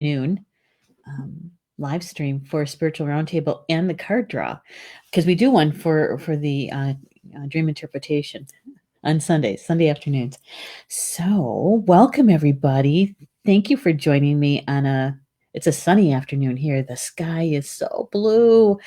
noon live stream for Spiritual Roundtable and the card draw, because we do one for the dream interpretation on Sunday afternoons. So welcome everybody. Thank you for joining me on it's a sunny afternoon here. The sky is so blue.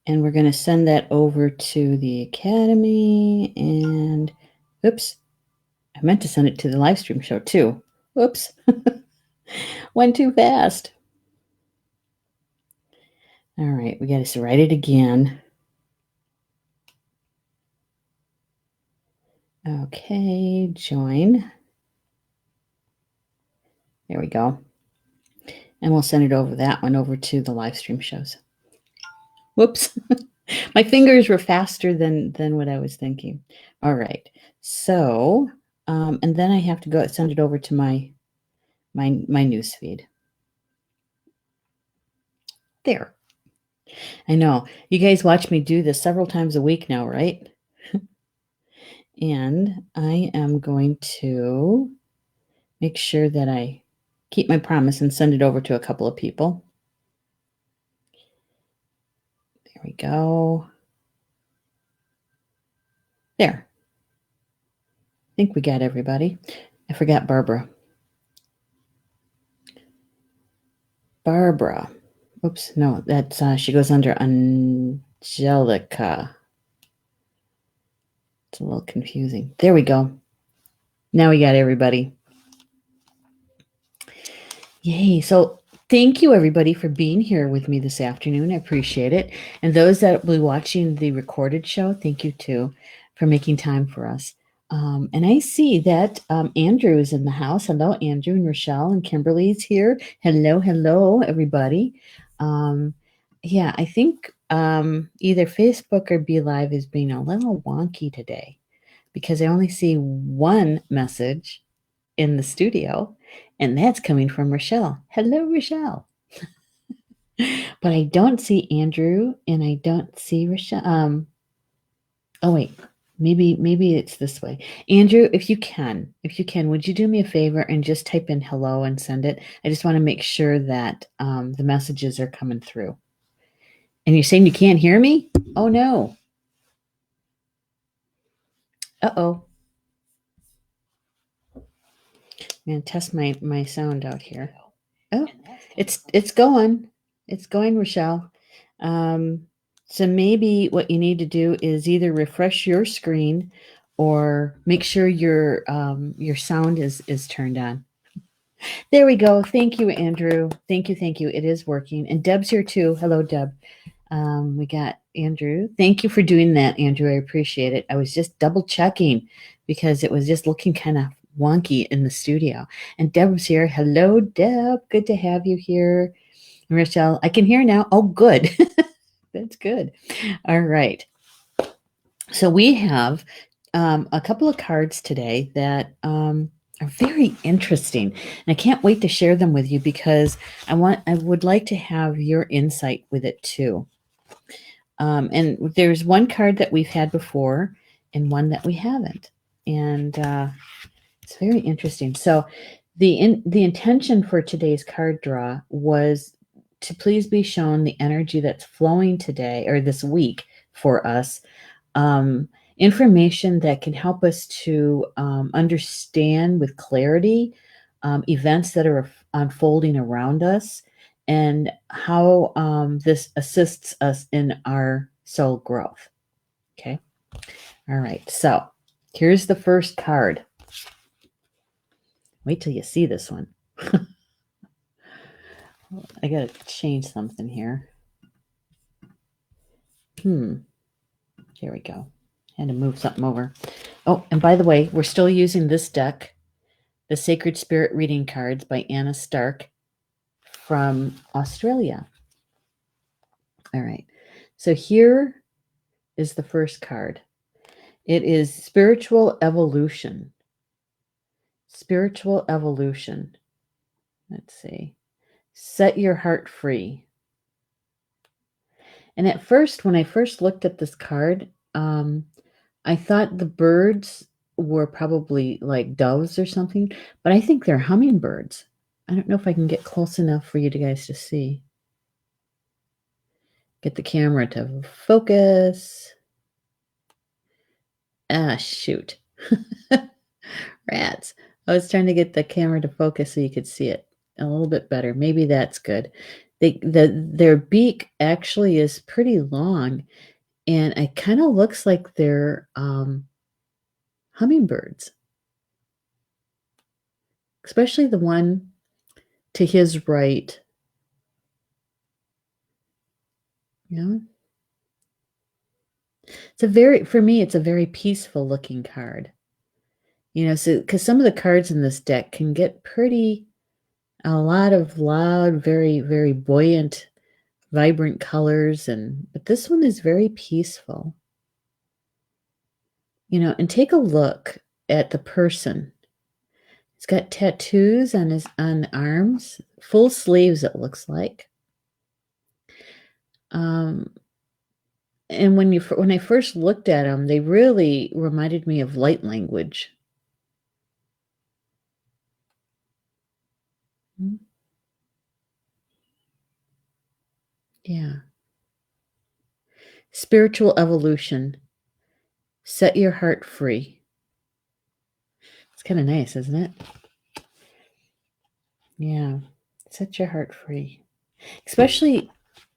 And we're going to send that over to the Academy. And oops, I meant to send it to the live stream show too. Whoops. Went too fast. All right, we got to write it again. Okay, join. There we go. And we'll send it over to the live stream shows. Whoops. My fingers were faster than what I was thinking. All right. So, and then I have to go send it over to my news feed. There. I know. You guys watch me do this several times a week now, right? And I am going to make sure that I keep my promise and send it over to a couple of people. There we go. There. I think we got everybody. I forgot Barbara. Barbara. Oops, no, that's she goes under Angelica. It's a little confusing. There we go. Now we got everybody. Yay. So thank you everybody for being here with me this afternoon. I appreciate it. And those that will be watching the recorded show, thank you too for making time for us. And I see that Andrew is in the house. Hello, Andrew and Rochelle and Kimberly's here. Hello, everybody. Yeah, I think either Facebook or Be Live is being a little wonky today because I only see one message in the studio, and that's coming from Rochelle. Hello, Rochelle. But I don't see Andrew, and I don't see Rochelle. Oh wait, maybe it's this way. Andrew, if you can, would you do me a favor and just type in hello and send it? I just want to make sure that the messages are coming through. And you're saying you can't hear me? Oh no. Uh-oh. I'm gonna test my sound out here. Oh, it's going. It's going, Rochelle. So maybe what you need to do is either refresh your screen or make sure your sound is turned on. There we go. Thank you, Andrew. Thank you. Thank you. It is working. And Deb's here too. Hello, Deb. We got Andrew. Thank you for doing that, Andrew. I appreciate it. I was just double checking because it was just looking kind of wonky in the studio. And Deb's here. Hello, Deb. Good to have you here. Rochelle, I can hear now. Oh, good. That's good. All right. So we have a couple of cards today that are very interesting, and I can't wait to share them with you because I would like to have your insight with it too. And there's one card that we've had before and one that we haven't, and it's very interesting. So the intention for today's card draw was to please be shown the energy that's flowing today or this week for us, information that can help us to understand with clarity events that are unfolding around us and how this assists us in our soul growth. Okay. All right. So here's the first card. Wait till you see this one. I got to change something here. Here we go. Had to move something over. Oh, and by the way, we're still using this deck, the Sacred Spirit Reading Cards by Anna Stark from Australia. All right. So here is the first card. It is Spiritual Evolution. Spiritual Evolution. Let's see. Set your heart free. And at first, when I first looked at this card, I thought the birds were probably like doves or something, but I think they're hummingbirds. I don't know if I can get close enough for you guys to see. Get the camera to focus. Ah, shoot. Rats. I was trying to get the camera to focus so you could see it a little bit better. Maybe that's good. Their beak actually is pretty long, and it kind of looks like they're hummingbirds, especially the one to his right. You know, for me, it's a very peaceful looking card. You know, so because some of the cards in this deck can get a lot of loud, very, very buoyant, vibrant colors, but this one is very peaceful. You know, and take a look at the person. He's got tattoos on his arms, full sleeves it looks like. And when I first looked at them, they really reminded me of light language. Yeah. Spiritual evolution. Set your heart free. It's kind of nice, isn't it? Yeah. Set your heart free. Especially,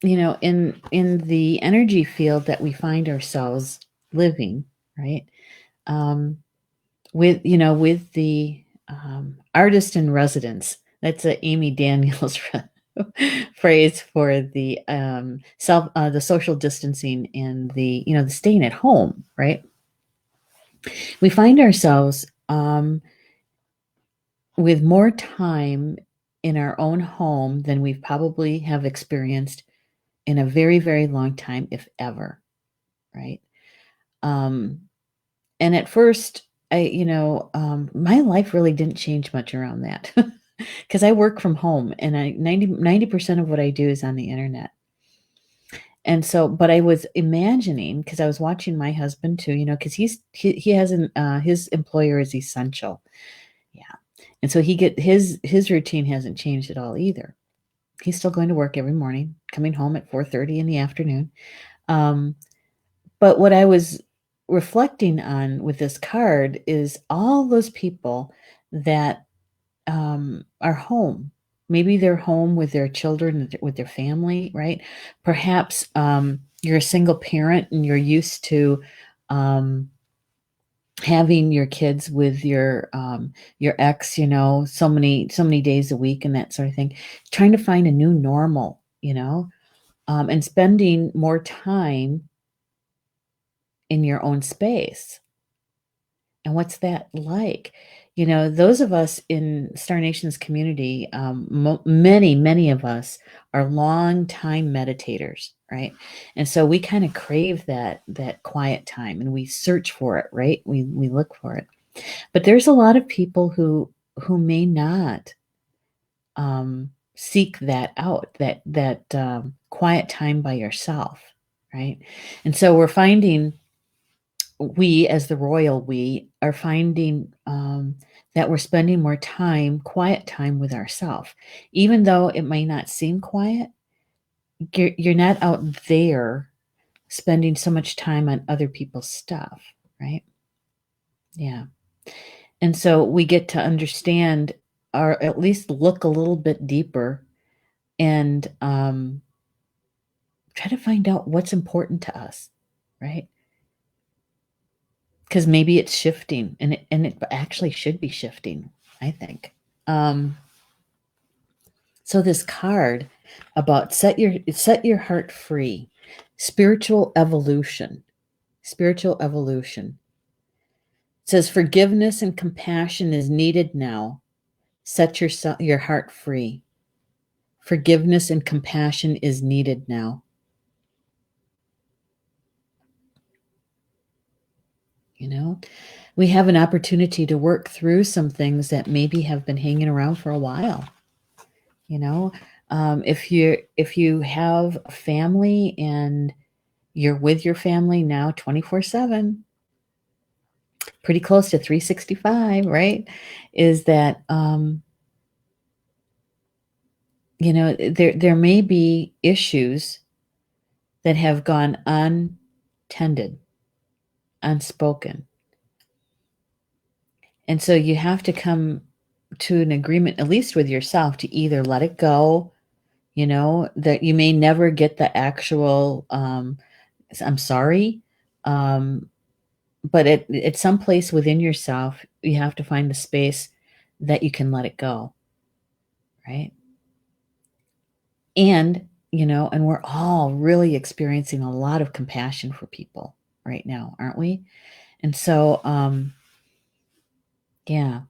you know, in the energy field that we find ourselves living, right? With the artist in residence. That's a Amy Daniels phrase for the the social distancing and the staying at home, right? We find ourselves with more time in our own home than we've probably have experienced in a very, very long time, if ever, right? And at first, my life really didn't change much around that because I work from home and 90% of what I do is on the internet. And so, but I was imagining, because I was watching my husband too, because he has his employer is essential. Yeah. And so his routine hasn't changed at all either. He's still going to work every morning, coming home at 4:30 in the afternoon. But what I was reflecting on with this card is all those people that are home. Maybe they're home with their children, with their family, right? Perhaps you're a single parent and you're used to having your kids with your ex, so many days a week and that sort of thing, trying to find a new normal, and spending more time in your own space. And what's that like? Those of us in Star Nation's community, many of us are long time meditators, right? And so we kind of crave that quiet time, and we search for it, right? We look for it. But there's a lot of people who may not seek that out, that quiet time by yourself, right? And so we're finding, we as the royal we are finding, that we're spending more time, quiet time with ourselves, even though it may not seem quiet. You're not out there spending so much time on other people's stuff, right? Yeah. And so we get to understand, or at least look a little bit deeper, and try to find out what's important to us, right? Because maybe it's shifting, and it actually should be shifting, I think. Um, so this card about set your heart free, spiritual evolution. It says forgiveness and compassion is needed now. Set your heart free. Forgiveness and compassion is needed now. We have an opportunity to work through some things that maybe have been hanging around for a while. You know, if you have a family and you're with your family now 24/7, pretty close to 365, right? Is that there may be issues that have gone untended, unspoken. And so you have to come to an agreement, at least with yourself, to either let it go, that you may never get the actual I'm sorry. But at some place within yourself, you have to find a space that you can let it go, right? And we're all really experiencing a lot of compassion for people right now, aren't we? And so, yeah,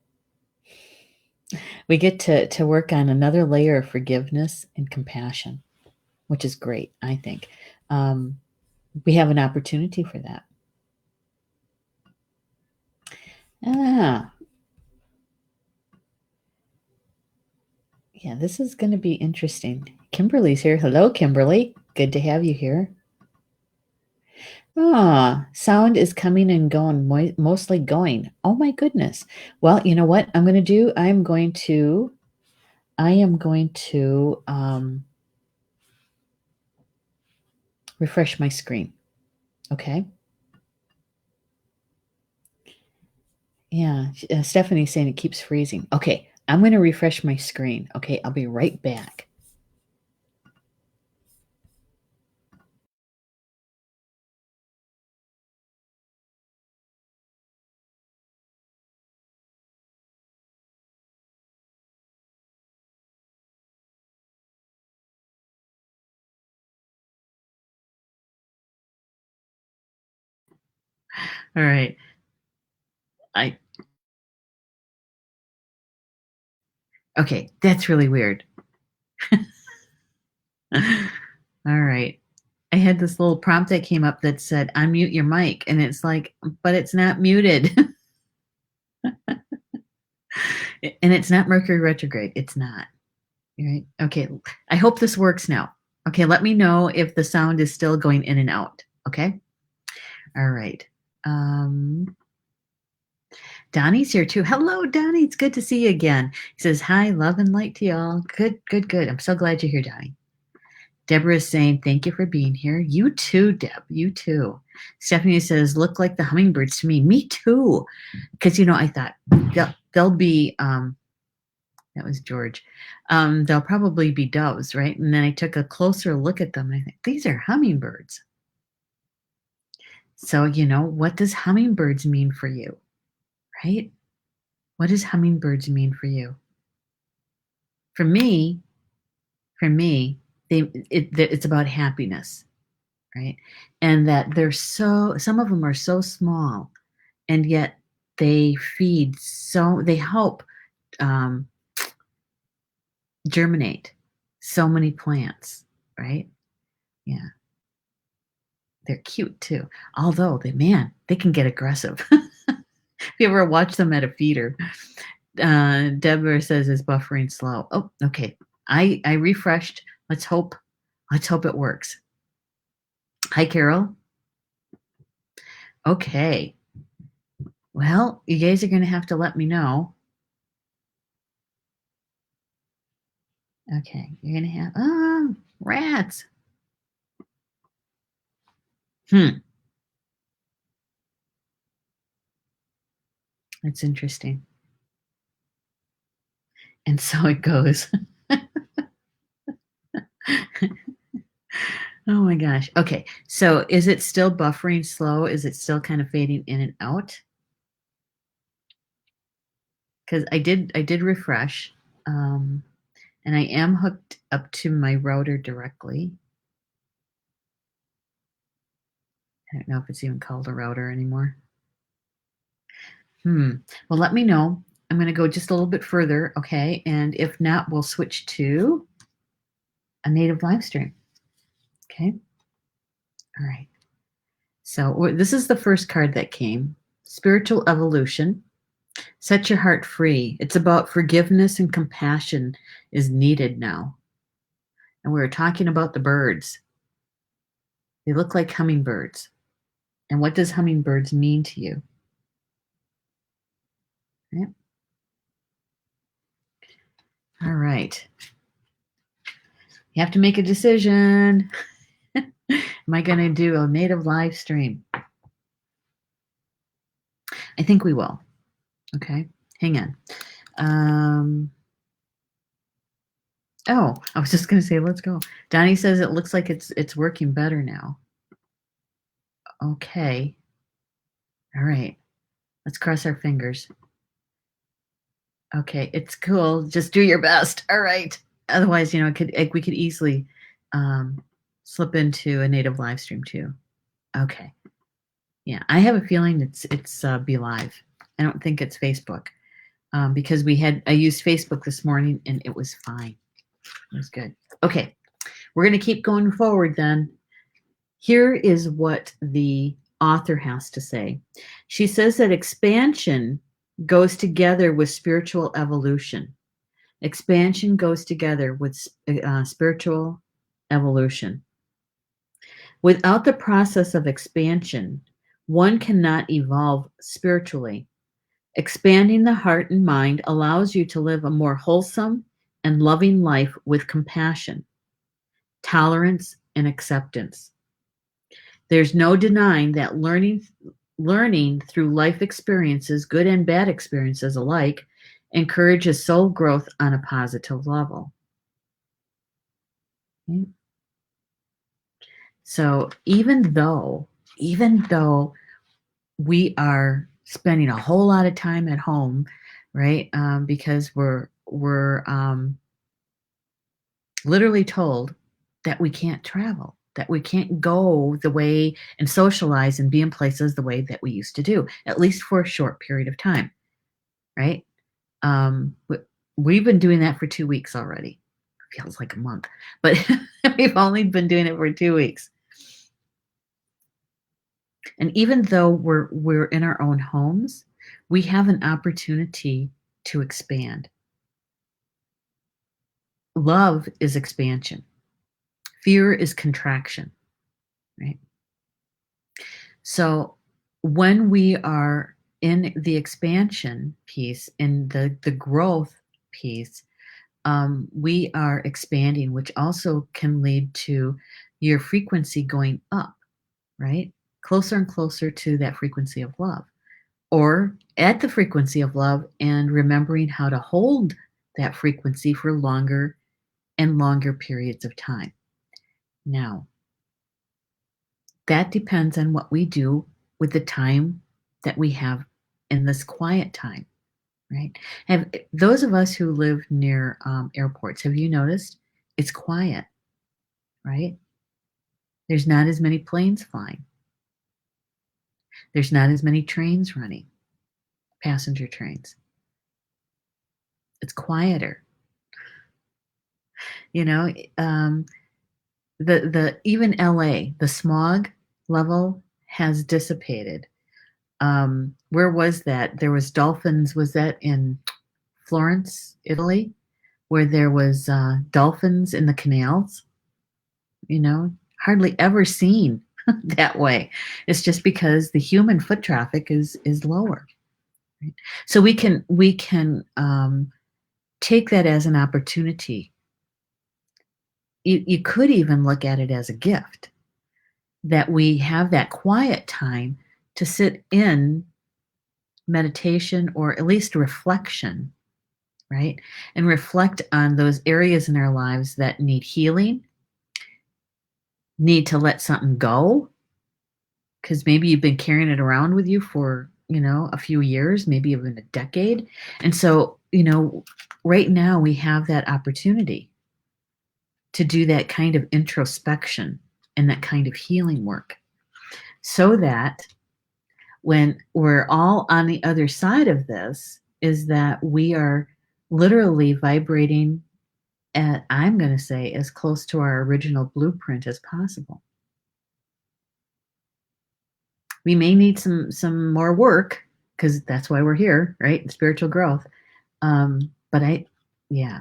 we get to work on another layer of forgiveness and compassion, which is great, I think. Um, we have an opportunity for that. Ah, yeah, this is going to be interesting. Kimberly's here. Hello, Kimberly. Good to have you here. Ah, sound is coming and going, mostly going. Oh my goodness. Well, you know what I'm going to do? I am going to refresh my screen. Okay. Yeah. Stephanie's saying it keeps freezing. Okay. I'm going to refresh my screen. Okay. I'll be right back. All right. I Okay. That's really weird. All right. I had this little prompt that came up that said, unmute your mic. And it's like, but it's not muted. And it's not Mercury retrograde. It's not. Right. Okay. I hope this works now. Okay. Let me know if the sound is still going in and out. Okay. All right. Um, Donnie's here too. Hello, Donnie. It's good to see you again. He says, hi, love and light to y'all. Good, good, good. I'm so glad you're here, Donnie. Deborah is saying, thank you for being here. You too, Deb. You too. Stephanie says, look like the hummingbirds to me. Me too. Because, I thought they'll be, that was George. They'll probably be doves, right? And then I took a closer look at them and I think, these are hummingbirds. So, what does hummingbirds mean for you, right? What does hummingbirds mean for you? For me, for me, it's about happiness, right? And that some of them are so small, and yet they help um, germinate so many plants, right? Yeah, they're cute too. Although they can get aggressive. If you ever watch them at a feeder, Deborah says it's buffering slow. Oh, okay. I refreshed. Let's hope. Let's hope it works. Hi, Carol. Okay. Well, you guys are going to have to let me know. Okay, you're going to have rats. Hmm. That's interesting. And so it goes. Oh my gosh. Okay. So is it still buffering slow? Is it still kind of fading in and out? Because I did refresh. Um, and I am hooked up to my router directly. I don't know if it's even called a router anymore. Well, let me know. I'm going to go just a little bit further, okay? And if not, we'll switch to a native live stream. Okay. All right. So this is the first card that came. Spiritual evolution. Set your heart free. It's about forgiveness and compassion is needed now. And we were talking about the birds. They look like hummingbirds. And what does hummingbirds mean to you? Right? All right. You have to make a decision. Am I going to do a native live stream? I think we will. Okay. Hang on. Oh, I was just going to say, let's go. Donnie says it looks like it's working better now. Okay. All right. Let's cross our fingers. Okay, it's cool. Just do your best. All right. Otherwise, we could easily slip into a native live stream too. Okay. Yeah, I have a feeling it's Be Live. I don't think it's Facebook because I used Facebook this morning and it was fine. It was good. Okay, we're going to keep going forward then. Here is what the author has to say. She says that expansion goes together with spiritual evolution. Expansion goes together with spiritual evolution. Without the process of expansion, one cannot evolve spiritually. Expanding the heart and mind allows you to live a more wholesome and loving life with compassion, tolerance, and acceptance. There's no denying that learning through life experiences, good and bad experiences alike, encourages soul growth on a positive level. Okay? So even though we are spending a whole lot of time at home, right? Because we're literally told that we can't travel, that we can't go the way and socialize and be in places the way that we used to do, at least for a short period of time, right? Um, we've been doing that for 2 weeks already. Feels like a month, but we've only been doing it for 2 weeks. And even though we're in our own homes, we have an opportunity to expand. Love is expansion. Fear is contraction, right? So when we are in the expansion piece, in the growth piece, we are expanding, which also can lead to your frequency going up, right? Closer and closer to that frequency of love. Or at the frequency of love and remembering how to hold that frequency for longer and longer periods of time. Now, that depends on what we do with the time that we have in this quiet time, right? Have those of us who live near airports, have you noticed it's quiet, right? There's not as many planes flying. There's not as many trains running, passenger trains. It's quieter. You know, the even LA, the smog level has dissipated. Where was that? There was dolphins. Was that in Florence, Italy, where there was dolphins in the canals? You know, hardly ever seen that way. It's just because the human foot traffic is lower. Right? So we can take that as an opportunity. You could even look at it as a gift that we have that quiet time to sit in meditation or at least reflection, right? And reflect on those areas in our lives that need healing, need to let something go, because maybe you've been carrying it around with you for, a few years, maybe even a decade. And so, right now we have that opportunity to do that kind of introspection and that kind of healing work so that when we're all on the other side of this is that we are literally vibrating at, I'm going to say, as close to our original blueprint as possible. We may need some more work because that's why we're here, right? Spiritual growth. But yeah,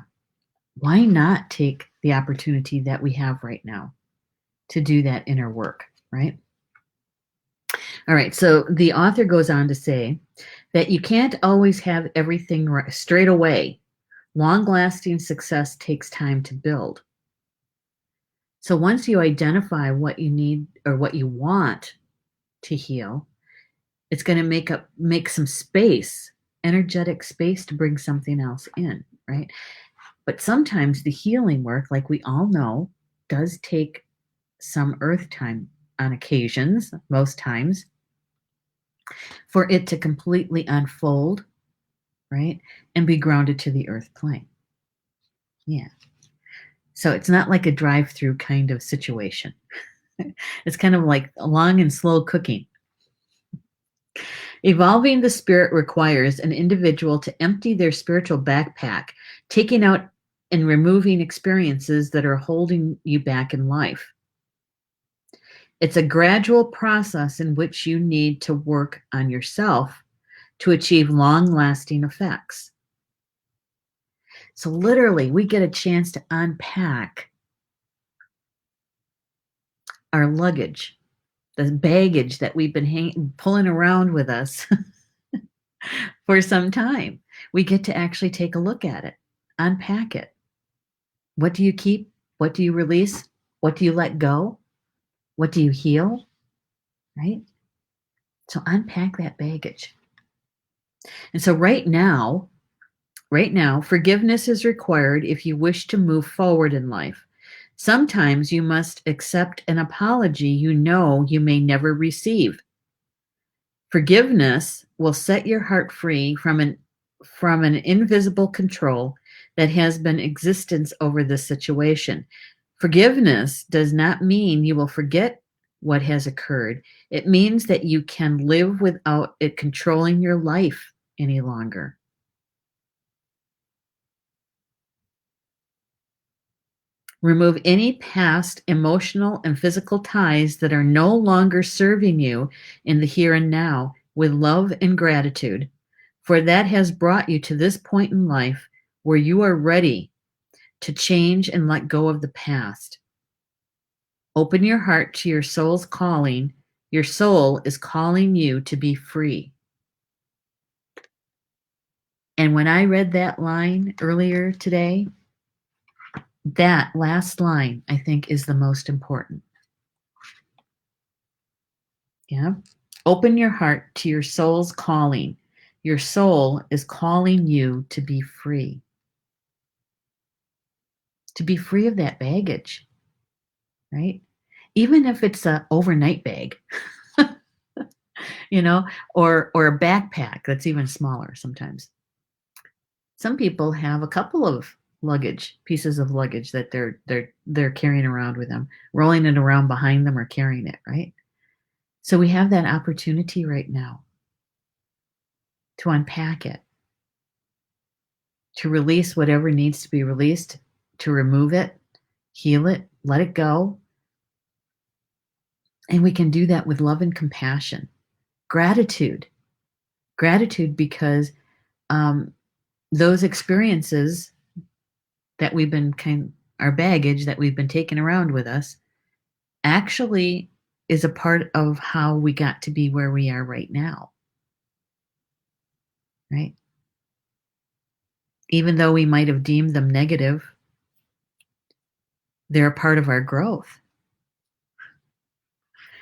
why not take the opportunity that we have right now to do that inner work, right? All right. So the author goes on to say that you can't always have everything right, straight away. Long-lasting success takes time to build. So once you identify what you need or what you want to heal, it's going to make some space, energetic space to bring something else in, right? But sometimes the healing work, like we all know, does take some earth time on occasions, most times, for it to completely unfold, right? And be grounded to the earth plane. Yeah. So it's not like a drive-through kind of situation. It's kind of like long and slow cooking. Evolving the spirit requires an individual to empty their spiritual backpack, taking out and removing experiences that are holding you back in life. It's a gradual process in which you need to work on yourself to achieve long-lasting effects. So literally, we get a chance to unpack our luggage, the baggage that we've been pulling around with us for some time. We get to actually take a look at it, unpack it. What do you keep? What do you release? What do you let go? What do you heal? Right? So unpack that baggage. And so right now, forgiveness is required if you wish to move forward in life. Sometimes you must accept an apology you know you may never receive. Forgiveness will set your heart free from an invisible control that has been existence over the situation. Forgiveness does not mean you will forget what has occurred. It means that you can live without it controlling your life any longer. Remove any past emotional and physical ties that are no longer serving you in the here and now with love and gratitude, for that has brought you to this point in life where you are ready to change and let go of the past. Open your heart to your soul's calling. Your soul is calling you to be free. And when I read that line earlier today, that last line, I think, is the most important. Yeah. Open your heart to your soul's calling. Your soul is calling you to be free. To be free of that baggage, right? Even if it's an overnight bag. you know, or a backpack that's even smaller sometimes. Some people have a couple of pieces of luggage that they're carrying around with them, rolling it around behind them or carrying it, right? So we have that opportunity right now to unpack it, to release whatever needs to be released, to remove it, heal it, let it go. And we can do that with love and compassion, gratitude, gratitude because um, those experiences that we've been our baggage that we've been taking around with us actually is a part of how we got to be where we are right now, right? Even though we might have deemed them negative, they're a part of our growth.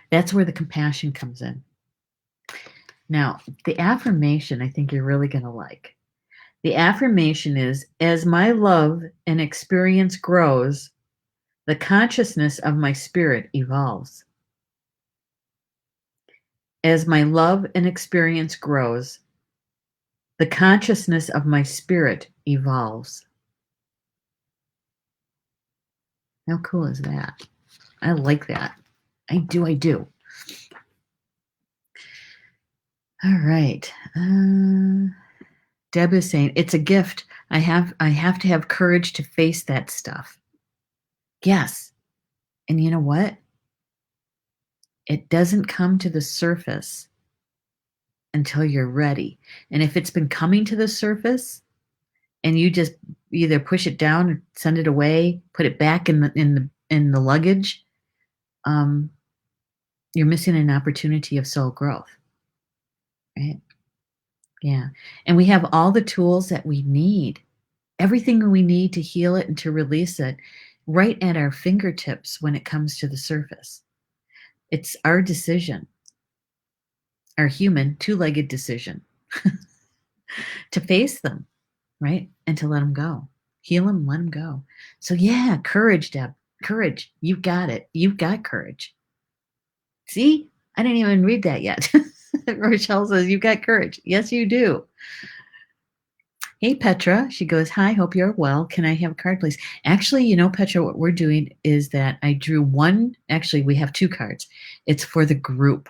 That's where the compassion comes in. Now, the affirmation I think you're really going to like. The affirmation is, as my love and experience grows, the consciousness of my spirit evolves. As my love and experience grows, the consciousness of my spirit evolves. How cool is that? I like that. I do. All right. Deb is saying it's a gift. I have to have courage to face that stuff. Yes. And you know what? It doesn't come to the surface until you're ready. And if it's been coming to the surface and you just either push it down or send it away, put it back in the luggage, um, you're missing an opportunity of soul growth, right? Yeah. And we have all the tools that we need, everything we need to heal it and to release it right at our fingertips when it comes to the surface. It's our decision, our human two-legged decision to face them, right? And to let them go. Heal them, let them go. So, yeah, courage, Deb. Courage. You've got it. You've got courage. See, I didn't even read that yet. Rochelle says, you've got courage. Yes, you do. Hey, Petra. She goes, hi, hope you're well. Can I have a card, please? Actually, Petra, what we're doing is that I drew one. Actually, we have two cards. It's for the group.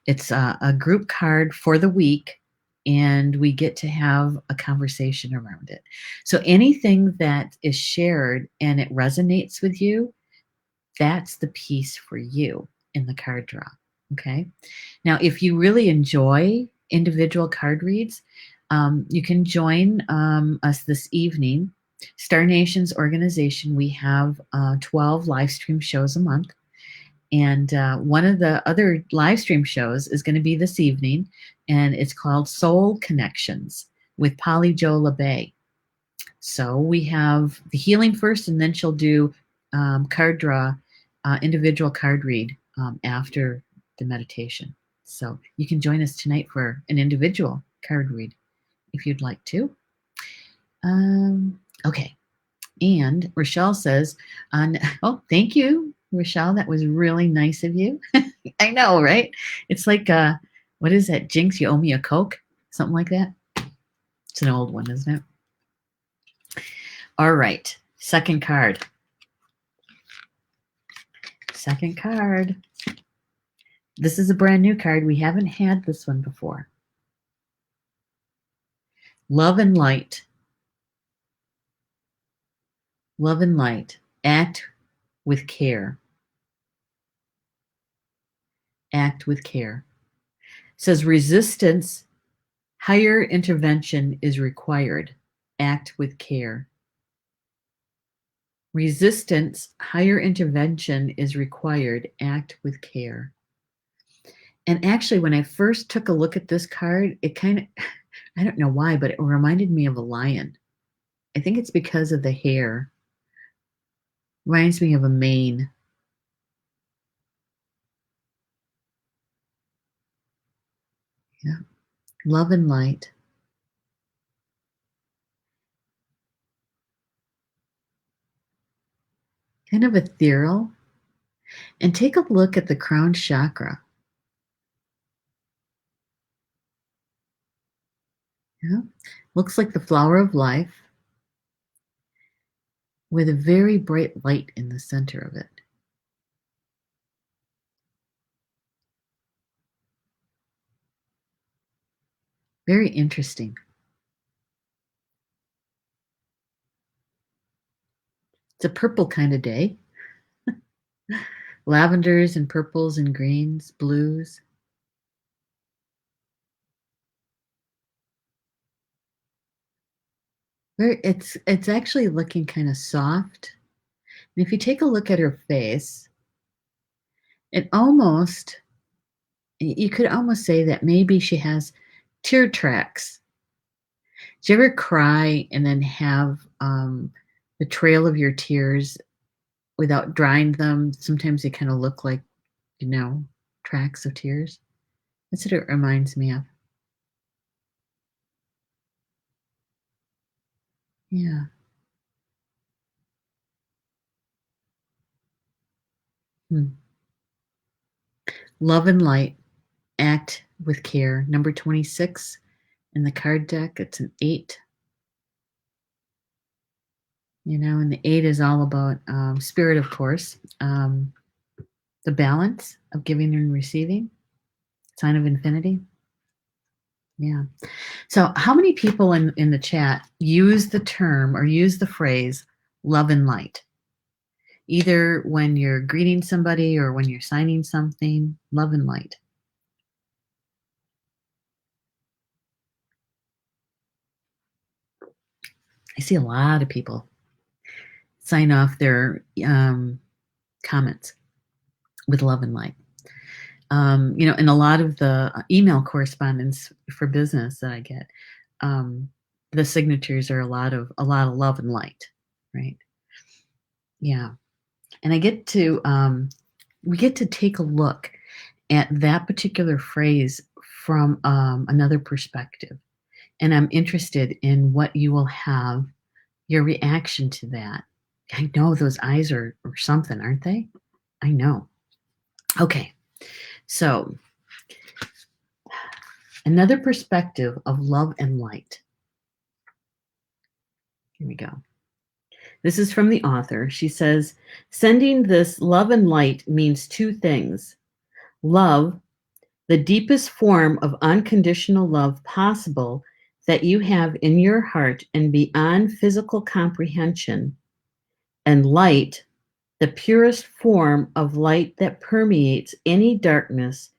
It's a group card for the week, and we get to have a conversation around it. So anything that is shared and it resonates with you, that's the piece for you in the card draw. Okay. Now, if you really enjoy individual card reads, you can join us this evening. Star Nation's organization, we have 12 live stream shows a month. And one of the other live stream shows is going to be this evening, and it's called Soul Connections with Polly Jo LeBay. So we have the healing first, and then she'll do card draw, individual card read after the meditation. So you can join us tonight for an individual card read if you'd like to. Okay. And Rochelle says, oh, thank you, Rochelle. That was really nice of you. I know, right? It's like, what is that, Jinx? You owe me a Coke? Something like that. It's an old one, isn't it? All right. Second card. Second card. This is a brand new card. We haven't had this one before. Love and light. Love and light. Act with care. Act with care. It says resistance, higher intervention is required. Act with care. Resistance, higher intervention is required. Act with care. And actually, when I first took a look at this card, it kind of, I don't know why, but it reminded me of a lion. I think it's because of the hair. Reminds me of a mane. Yeah. Love and light. Kind of ethereal. And take a look at the crown chakra. Yeah. Looks like the flower of life with a very bright light in the center of it. Very interesting. It's a purple kind of day. Lavenders and purples and greens, blues. It's actually looking kind of soft. And if you take a look at her face, it almost you could almost say that maybe she has tear tracks. Do you ever cry and then have the trail of your tears without drying them? Sometimes they kind of look like, you know, tracks of tears. That's what it reminds me of. Yeah. Hmm. Love and light. Act with care. Number 26 in the card deck. It's an 8. And the 8 is all about spirit, of course. The balance of giving and receiving. Sign of infinity. Yeah. So, how many people in the chat use the term or use the phrase love and light? Either when you're greeting somebody or when you're signing something, love and light. I see a lot of people sign off their comments with love and light. In a lot of the email correspondence for business that I get, um, the signatures are a lot of love and light, right? Yeah, and we get to take a look at that particular phrase from another perspective, and I'm interested in what you will have your reaction to that. I know those eyes are or something, aren't they? I know. Okay, so another perspective of love and light. Here we go. This is from the author. She says, sending this love and light means two things. Love, the deepest form of unconditional love possible that you have in your heart and beyond physical comprehension, and light, the purest form of light that permeates any darkness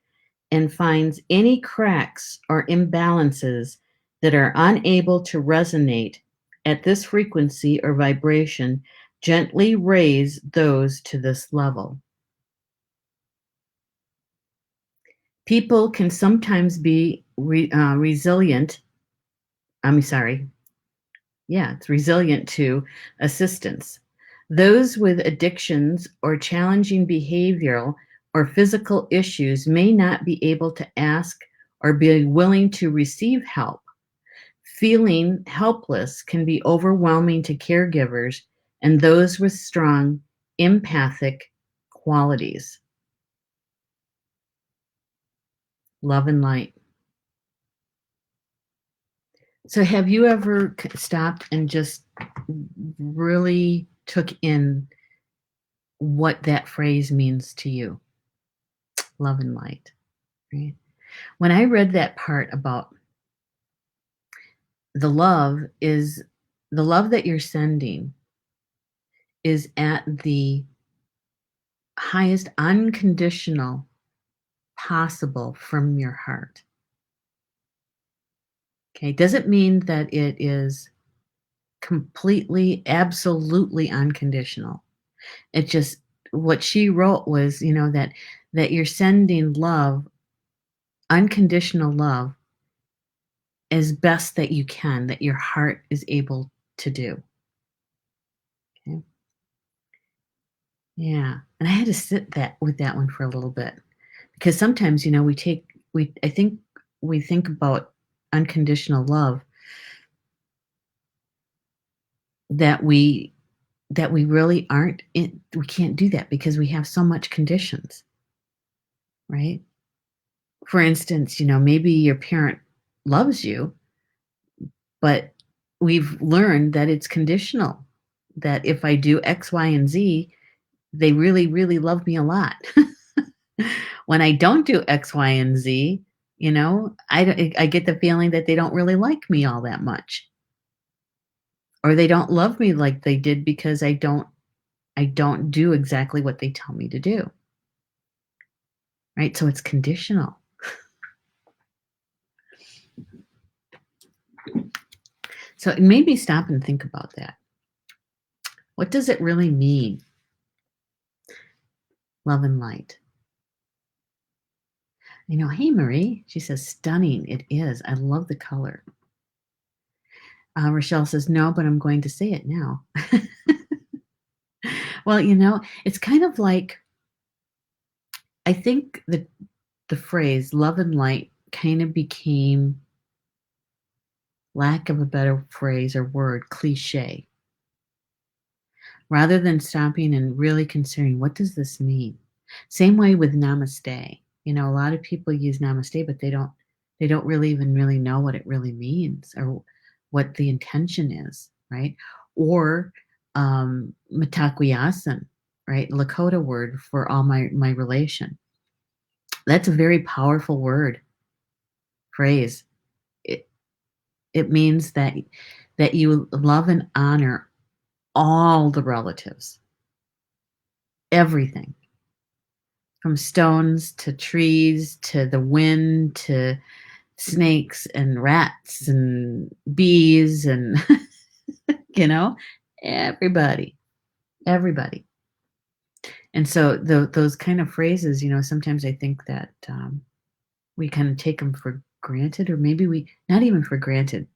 and finds any cracks or imbalances that are unable to resonate at this frequency or vibration, gently raise those to this level. People can sometimes be resilient. I'm sorry. Yeah, it's resilient to assistance. Those with addictions or challenging behavioral or physical issues may not be able to ask or be willing to receive help. Feeling helpless can be overwhelming to caregivers and those with strong empathic qualities. Love and light. So, have you ever stopped and just really took in what that phrase means to you? Love and light, right? When I read that part about the love is the love that you're sending is at the highest unconditional possible from your heart. Okay, doesn't mean that it is completely, absolutely unconditional. It just what she wrote was, that you're sending love, unconditional love, as best that you can, that your heart is able to do. Okay. Yeah. And I had to sit that with that one for a little bit because sometimes, I think we think about unconditional love that we really aren't we can't do that because we have so much conditions, right? For instance, maybe your parent loves you, But we've learned that it's conditional, that if I do X, Y, and Z, they really, really love me a lot. When I don't do X, Y, and Z, I get the feeling that they don't really like me all that much, or they don't love me like they did because I don't do exactly what they tell me to do, right? So it's conditional. So it made me stop and think about that. What does it really mean? Love and light. Hey, Marie, she says, stunning. It is. I love the color. Rochelle says, no, but I'm going to say it now. Well, it's kind of like, I think the phrase love and light kind of became, lack of a better phrase or word, cliche, rather than stopping and really considering, what does this mean? Same way with namaste. A lot of people use namaste, but they don't really even really know what it really means or what the intention is, right? Or Mitakuyasan, right? Lakota word for all my relation. That's a very powerful word, phrase. It it means that you love and honor all the relatives, everything, from stones to trees to the wind to snakes and rats and bees and you know everybody, everybody. And so those kind of phrases, sometimes I think that we kind of take them for granted, or maybe we not even for granted.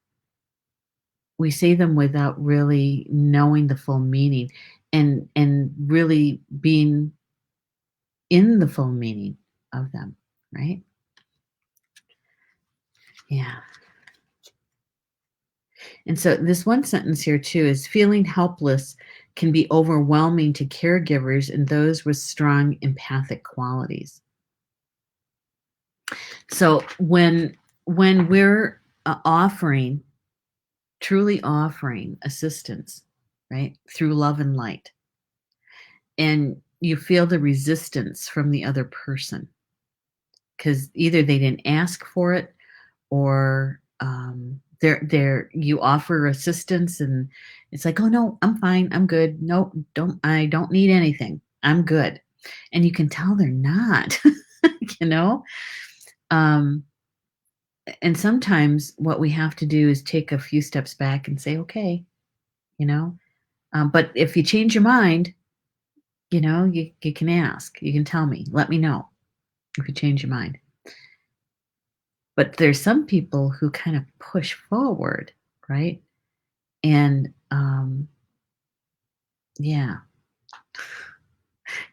We say them without really knowing the full meaning and really being in the full meaning of them, right? Yeah. And so this one sentence here too is, feeling helpless can be overwhelming to caregivers and those with strong empathic qualities. So when we're truly offering assistance, right, through love and light, and you feel the resistance from the other person because either they didn't ask for it, or you offer assistance and it's like, oh no, I'm fine, I'm good, no, I don't need anything, I'm good. And you can tell they're not. you know um and sometimes what we have to do is take a few steps back and say, okay, you know but if you change your mind, you can ask, you can tell me, let me know if you change your mind. But there's some people who kind of push forward, right? And yeah,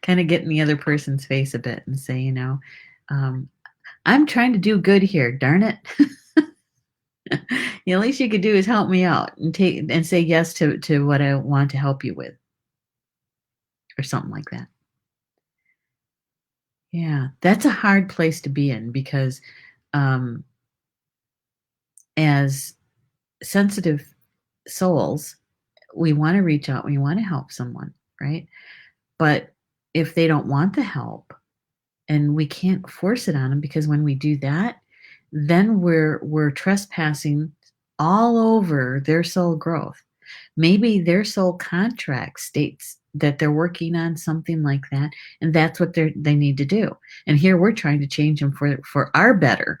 kind of get in the other person's face a bit and say, um, I'm trying to do good here, darn it. The least you could do is help me out and say yes to what I want to help you with, or something like that. Yeah, that's a hard place to be in because um, as sensitive souls, we want to reach out, we want to help someone, right? But if they don't want the help, and we can't force it on them, because when we do that, then we're trespassing all over their soul growth. Maybe their soul contract states that they're working on something like that, and that's what they need to do. And here we're trying to change them for our better,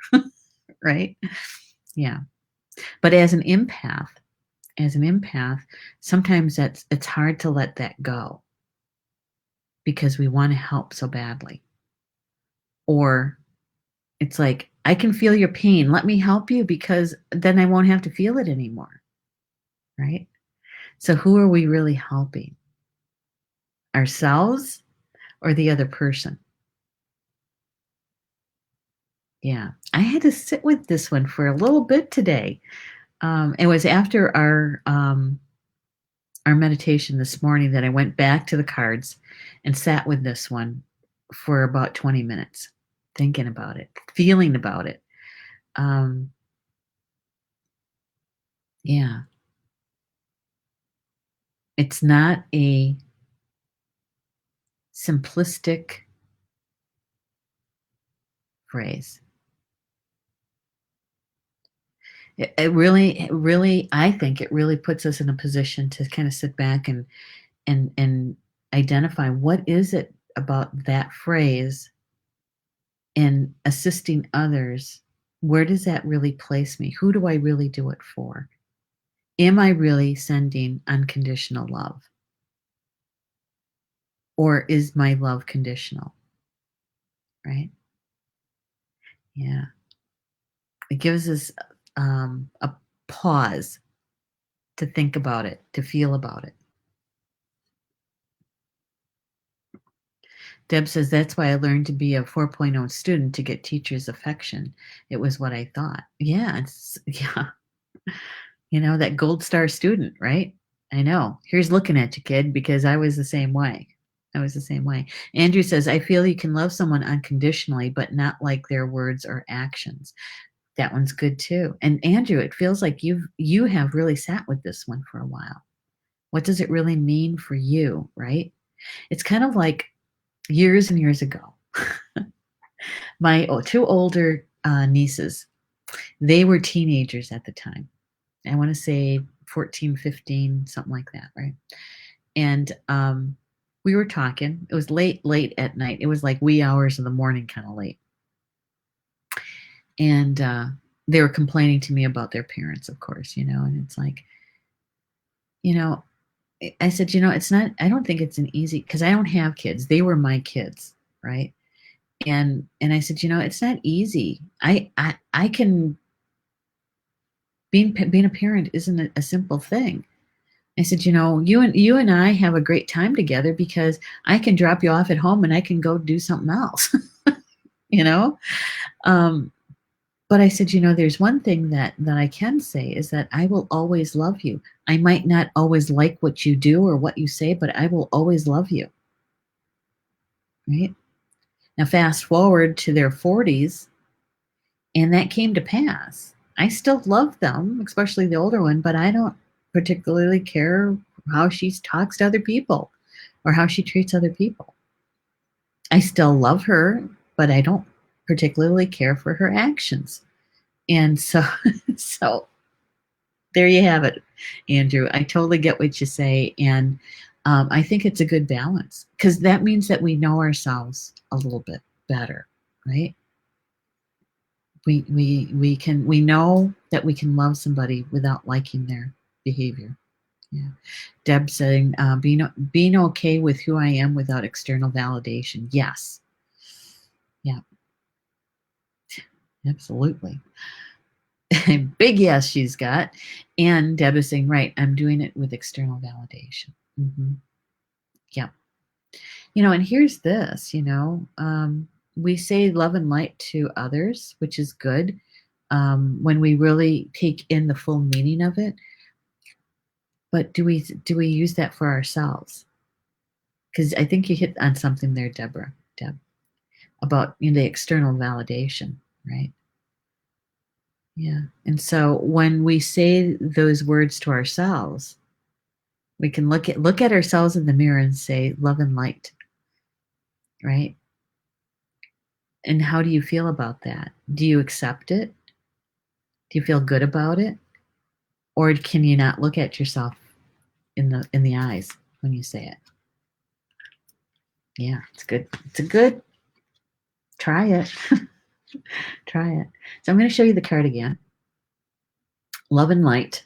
right? Yeah. But as an empath, sometimes it's hard to let that go because we want to help so badly. Or it's like, I can feel your pain. Let me help you because then I won't have to feel it anymore. Right? So who are we really helping? Ourselves or the other person? Yeah. I had to sit with this one for a little bit today. It was after our meditation this morning that I went back to the cards and sat with this one for about 20 minutes, thinking about it, feeling about it. Um, Yeah. It's not a simplistic phrase. It really, I think it really puts us in a position to kind of sit back and identify what is it about that phrase in assisting others. Where does that really place me? Who do I really do it for? Am I really sending unconditional love? Or is my love conditional? Right? Yeah. It gives us a pause to think about it, to feel about it. Deb says, that's why I learned to be a 4.0 student to get teachers' affection. It was what I thought. Yeah, yeah. That gold star student, right? I know. Here's looking at you, kid, because I was the same way. I was the same way. Andrew says, I feel you can love someone unconditionally, but not like their words or actions. That one's good too. And Andrew, it feels like you have really sat with this one for a while. What does it really mean for you, right? It's kind of like years and years ago. My two older nieces, they were teenagers at the time. I want to say 14, 15, something like that, right? And we were talking. It was late at night. It was like wee hours of the morning, kind of late. And they were complaining to me about their parents, of course, and it's like, you know, I said, it's not, I don't think it's an easy, because I don't have kids. They were my kids, right? And I said, it's not easy. I can, being a parent isn't a simple thing. I said, you and I have a great time together because I can drop you off at home and I can go do something else, you know? Um, but I said, there's one thing that I can say is that I will always love you. I might not always like what you do or what you say, but I will always love you. Right? Now, fast forward to their 40s, and that came to pass. I still love them, especially the older one, but I don't particularly care how she talks to other people or how she treats other people. I still love her, but I don't particularly care for her actions. And so, so there you have it, Andrew. I totally get what you say. And I think it's a good balance because that means that we know ourselves a little bit better, right? We know that we can love somebody without liking their behavior. Yeah. Deb saying, being okay with who I am without external validation. Yes. Yeah, absolutely. Big yes, she's got. And Deb is saying, right, I'm doing it with external validation. Yeah. And here's this, we say love and light to others, which is good when we really take in the full meaning of it. But do we use that for ourselves? Because I think you hit on something there, Deb, about the external validation, right? Yeah. And so when we say those words to ourselves, we can look at ourselves in the mirror and say love and light, right? And how do you feel about that? Do you accept it? Do you feel good about it? Or can you not look at yourself in the eyes when you say it? Yeah, it's good. It's a good try it. Try it. So I'm going to show you the card again. Love and light.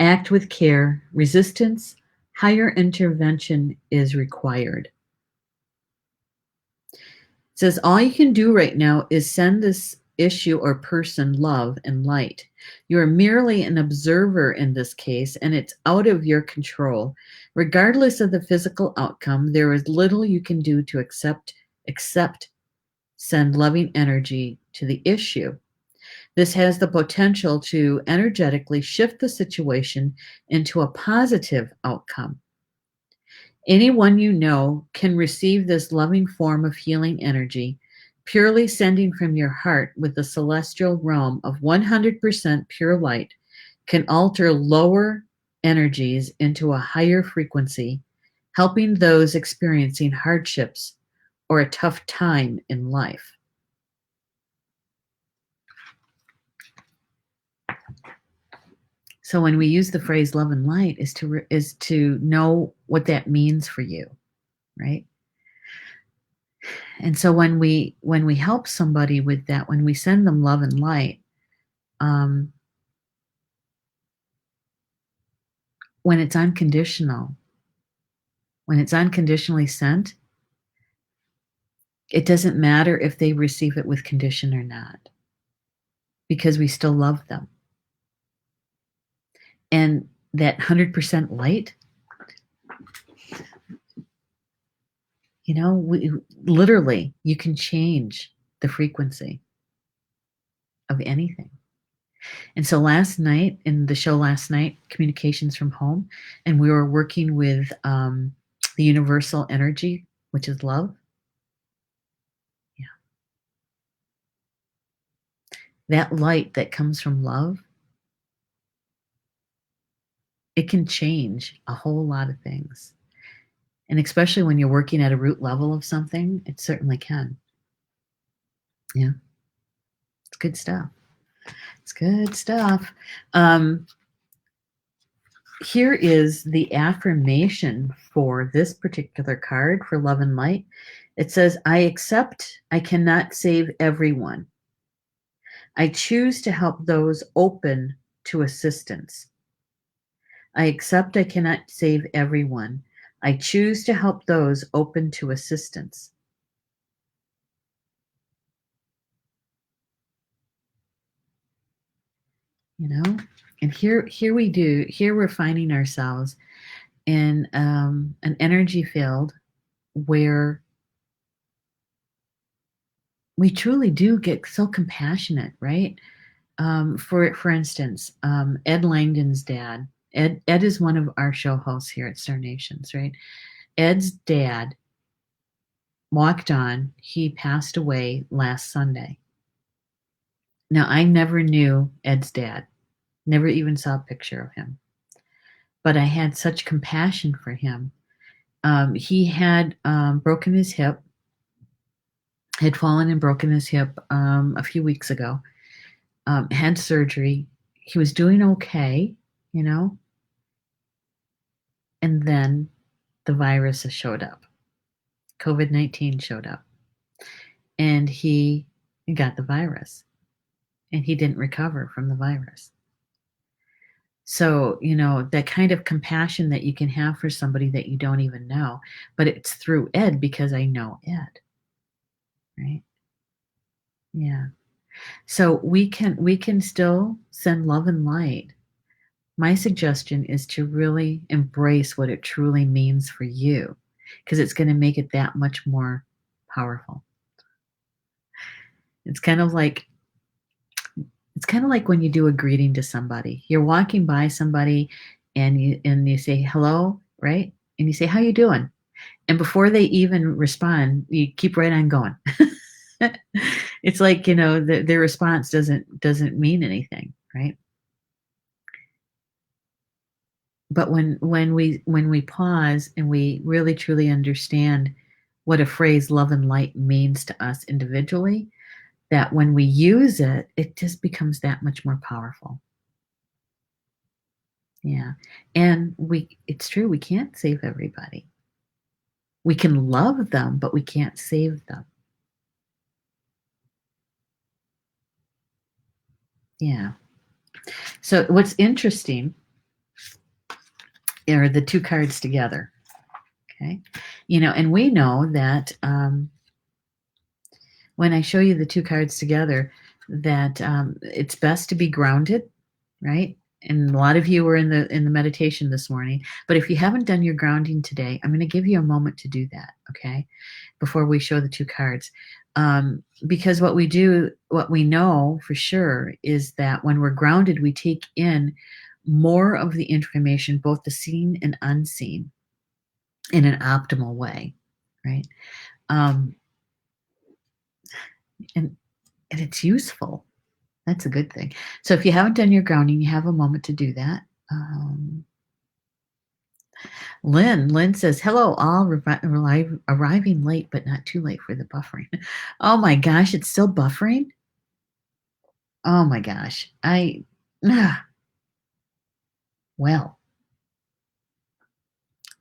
Act with care. Resistance. Higher intervention is required. It says all you can do right now is send this issue or person love and light. You are merely an observer in this case, and it's out of your control. Regardless of the physical outcome, there is little you can do to accept send loving energy to the issue. This has the potential to energetically shift the situation into a positive outcome. Anyone you know can receive this loving form of healing energy, purely sending from your heart with the celestial realm of 100% pure light can alter lower energies into a higher frequency, helping those experiencing hardships or a tough time in life. So when we use the phrase love and light is to know what that means for you, right? And so when we help somebody with that, when we send them love and light, um, when it's unconditional, when it's unconditionally sent, it doesn't matter if they receive it with condition or not, because we still love them. And that 100% light, literally, you can change the frequency of anything. And so last night, in the show last night, Communications from Home, and we were working with the universal energy, which is love. Yeah. That light that comes from love, it can change a whole lot of things. And especially when you're working at a root level of something, it certainly can. Yeah. It's good stuff. It's good stuff. Here is the affirmation for this particular card for love and light. It says, I accept I cannot save everyone. I choose to help those open to assistance. I accept I cannot save everyone. I choose to help those open to assistance. And here we're finding ourselves in an energy field where we truly do get so compassionate, right? For instance, Ed Langdon's dad. Ed is one of our show hosts here at Star Nations, right? Ed's dad walked on. He passed away last Sunday. Now, I never knew Ed's dad, never even saw a picture of him, but I had such compassion for him. He had broken his hip, had fallen and broken his hip a few weeks ago, had surgery. He was doing okay, and then the virus showed up. COVID-19 showed up, and he got the virus, and he didn't recover from the virus. So, that kind of compassion that you can have for somebody that you don't even know, but it's through Ed because I know Ed, right? Yeah. So we can still send love and light. My suggestion is to really embrace what it truly means for you, because it's going to make it that much more powerful. It's kind of like when you do a greeting to somebody. You're walking by somebody and you say hello, right? And you say, how you doing? And before they even respond, you keep right on going. It's like, their response doesn't mean anything, right? But when we pause and we really truly understand what a phrase love and light means to us individually, that when we use it, it just becomes that much more powerful. Yeah. And it's true, we can't save everybody. We can love them, but we can't save them. Yeah. So what's interesting are the two cards together. Okay. And we know that when I show you the two cards together, that it's best to be grounded, right? And a lot of you were in the meditation this morning. But if you haven't done your grounding today, I'm going to give you a moment to do that, okay? Before we show the two cards. Because what we know for sure is that when we're grounded, we take in more of the information, both the seen and unseen, in an optimal way, right? And it's useful. That's a good thing. So if you haven't done your grounding, you have a moment to do that. Lynn says, hello, all arriving late, but not too late for the buffering. Oh my gosh, it's still buffering? Oh my gosh. Well,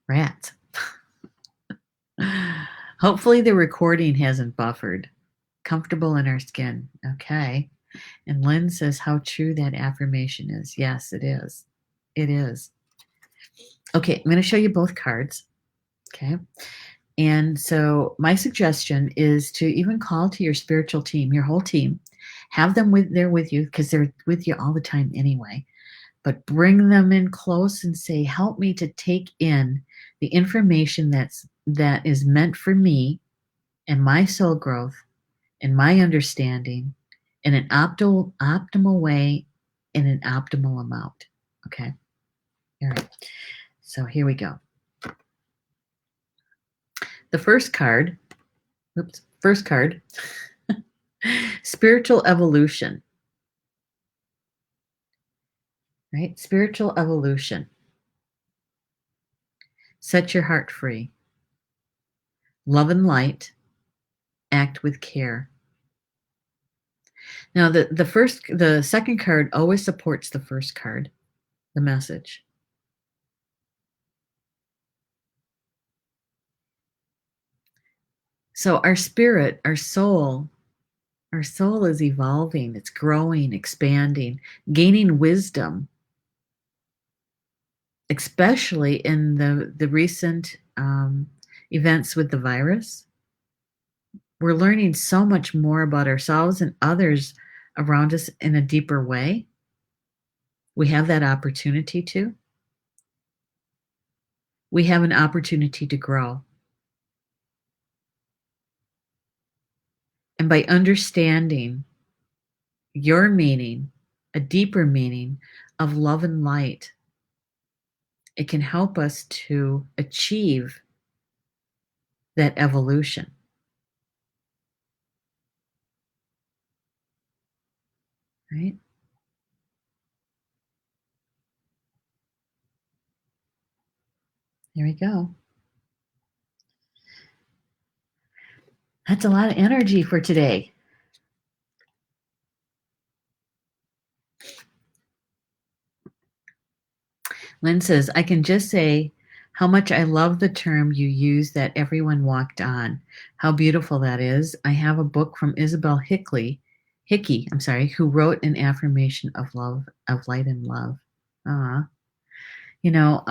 rats. Hopefully the recording hasn't buffered. Comfortable in our skin. Okay. And Lynn says how true that affirmation is. Yes, it is. It is. Okay, I'm going to show you both cards. Okay. And so my suggestion is to even call to your spiritual team, your whole team, have them there with you because they're with you all the time anyway. But bring them in close and say, help me to take in the information that is meant for me and my soul growth and my understanding in an optimal way, in an optimal amount. Okay. All right. So here we go. The first card, spiritual evolution. Right? Spiritual evolution. Set your heart free. Love and light. Act with care. Now, the second card always supports the first card, the message. So our spirit, our soul is evolving. It's growing, expanding, gaining wisdom, especially in the recent events with the virus. We're learning so much more about ourselves and others around us in a deeper way. We have that opportunity to. We have an opportunity to grow. And by understanding your meaning, a deeper meaning of love and light, it can help us to achieve that evolution. Right? There we go. That's a lot of energy for today. Lynn says, I can just say how much I love the term you use that everyone walked on. How beautiful that is. I have a book from Isabel Hickey, who wrote an affirmation of love, of light and love. You know,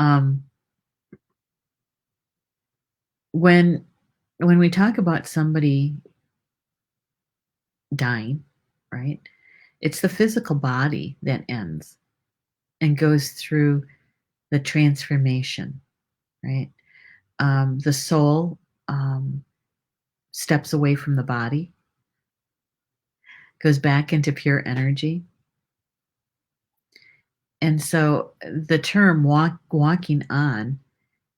when we talk about somebody dying, right? It's the physical body that ends and goes through the transformation, right? The soul steps away from the body, goes back into pure energy. And so the term walking on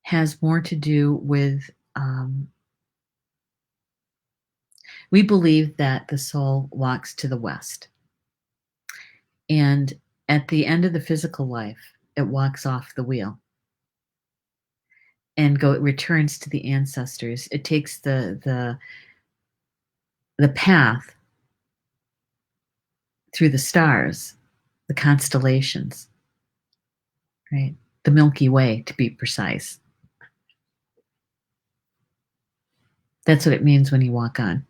has more to do with we believe that the soul walks to the west. And at the end of the physical life, it walks off the wheel and it returns to the ancestors. It takes the path through the stars, the constellations, right? The Milky Way, to be precise. That's what it means when you walk on.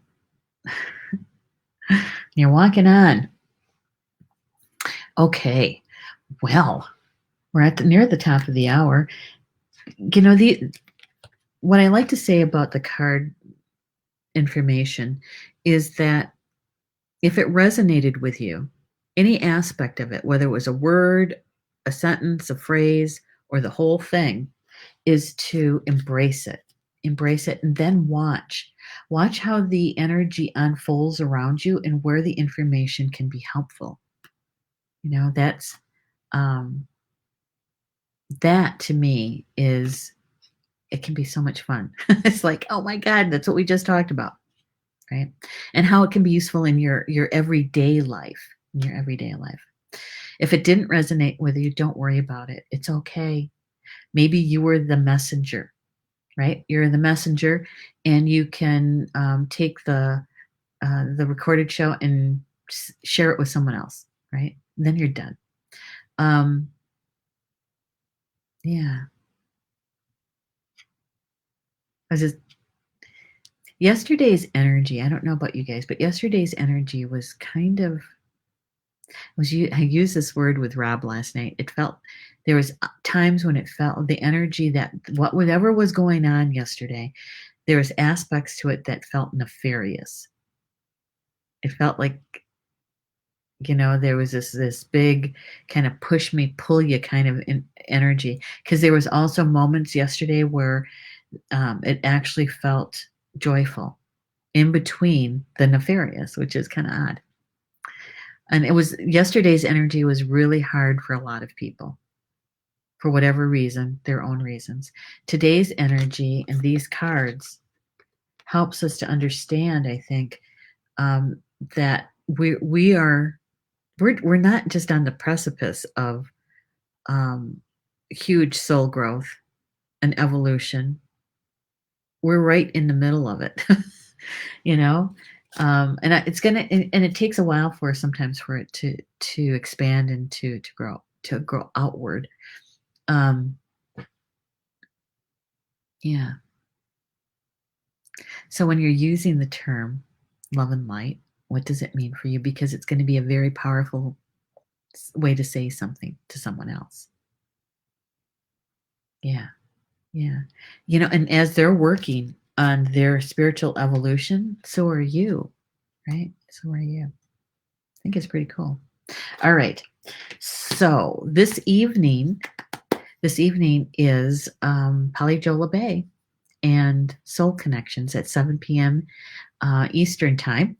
You're walking on. Okay. Well, we're near the top of the hour. You know, what I like to say about the card information is that if it resonated with you, any aspect of it, whether it was a word, a sentence, a phrase, or the whole thing, is to embrace it. Embrace it and then watch. Watch how the energy unfolds around you and where the information can be helpful. You know, that to me it can be so much fun. It's like, oh my God, that's what we just talked about, right? And how it can be useful in your everyday life. in your everyday life. If it didn't resonate with you, don't worry about it. It's okay. Maybe you were the messenger, right? You're the messenger, and you can take the recorded show and share it with someone else, right? Then you're done. Yeah. I was just yesterday's energy. I don't know about you guys, but yesterday's energy was kind of I used this word with Rob last night. It felt there was times when it felt the energy that whatever was going on yesterday, there was aspects to it that felt nefarious. It felt like there was this big kind of push me pull you kind of energy, because there was also moments yesterday where it actually felt joyful in between the nefarious, which is kind of odd. And yesterday's energy was really hard for a lot of people for whatever reason, their own reasons. Today's energy and these cards helps us to understand, I think, that we're not just on the precipice of huge soul growth and evolution. We're right in the middle of it, you know. And it takes a while sometimes for it to expand and to grow outward. Yeah. So when you're using the term love and light, what does it mean for you? Because it's going to be a very powerful way to say something to someone else. Yeah. Yeah. And as they're working on their spiritual evolution, so are you, right? So are you. I think it's pretty cool. All right. So this evening is Polly Jo LeBay and Soul Connections at 7 p.m. Eastern time.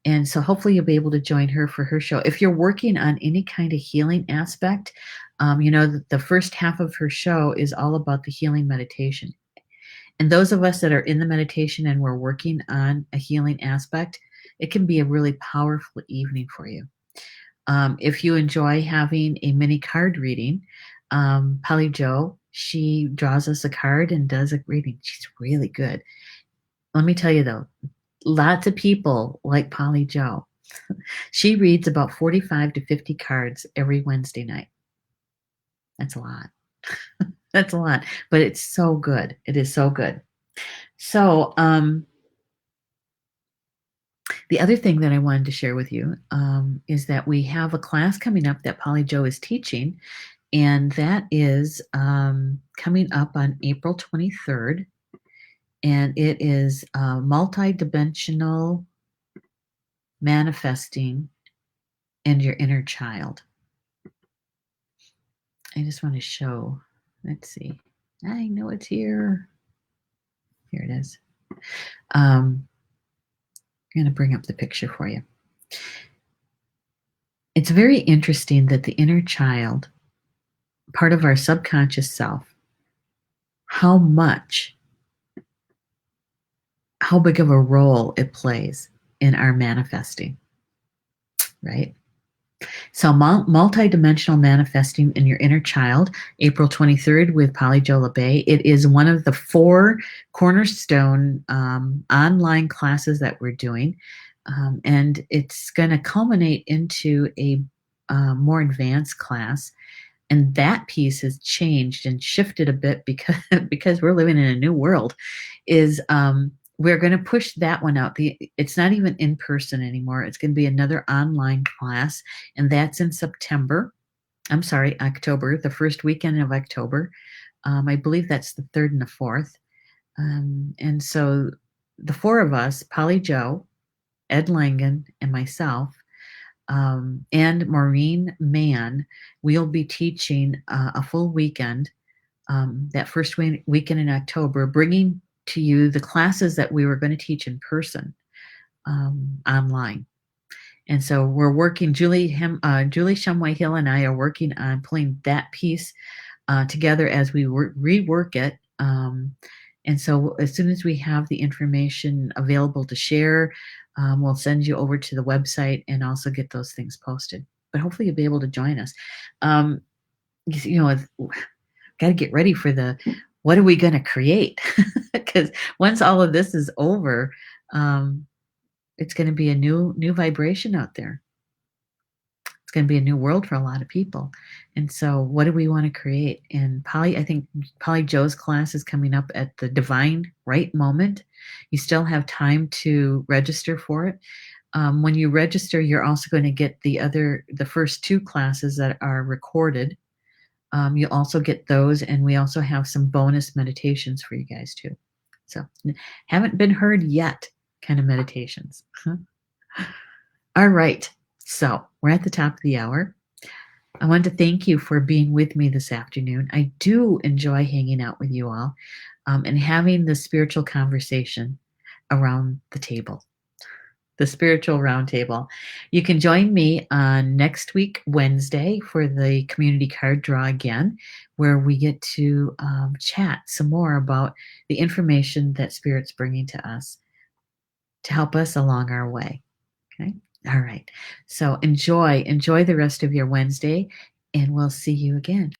And so hopefully you'll be able to join her for her show. If you're working on any kind of healing aspect, the first half of her show is all about the healing meditation. And those of us that are in the meditation and we're working on a healing aspect, it can be a really powerful evening for you. If you enjoy having a mini card reading, Polly Jo, she draws us a card and does a reading. She's really good. Let me tell you though, lots of people like Polly Jo. She reads about 45 to 50 cards every Wednesday night. That's a lot. That's a lot, but it's so good. It is so good. So, the other thing that I wanted to share with you is that we have a class coming up that Polly Jo is teaching, and that is coming up on April 23rd, and it is multidimensional manifesting and your inner child. I just want to show, let's see. I know it's here. Here it is. I'm going to bring up the picture for you. It's very interesting that the inner child, part of our subconscious self, how big of a role it plays in our manifesting, right? So multidimensional manifesting in your inner child, April 23rd with Polly Jo LeBay. It is one of the 4 cornerstone online classes that we're doing. And it's going to culminate into a more advanced class. And that piece has changed and shifted a bit because we're living in a new world. We're going to push that one out. It's not even in person anymore. It's going to be another online class, and that's in October, the first weekend of October. I believe that's the 3rd and the 4th. And so the 4 of us, Polly Jo, Ed Langen, and myself, and Maureen Mann, we'll be teaching a full weekend, that first weekend in October, bringing to you the classes that we were going to teach in person online. And so we're working, Julie Shumway Hill and I are working on pulling that piece together as we rework it. And And so as soon as we have the information available to share, we'll send you over to the website and also get those things posted. But hopefully you'll be able to join us. Um, got to get ready for what are we going to create? Because once all of this is over, um, it's going to be a new vibration out there. It's going to be a new world for a lot of people. And so what do we want to create? And I think Polly Joe's class is coming up at the divine right moment. You still have time to register for it. When you register, you're also going to get the first two classes that are recorded. You'll also get those, and we also have some bonus meditations for you guys too. So haven't been heard yet kind of meditations. All right. So we're at the top of the hour. I want to thank you for being with me this afternoon. I do enjoy hanging out with you all and having the spiritual conversation around the table, the Spiritual Roundtable. You can join me on next week, Wednesday, for the community card draw again, where we get to chat some more about the information that Spirit's bringing to us to help us along our way. Okay. All right. So enjoy the rest of your Wednesday, and we'll see you again.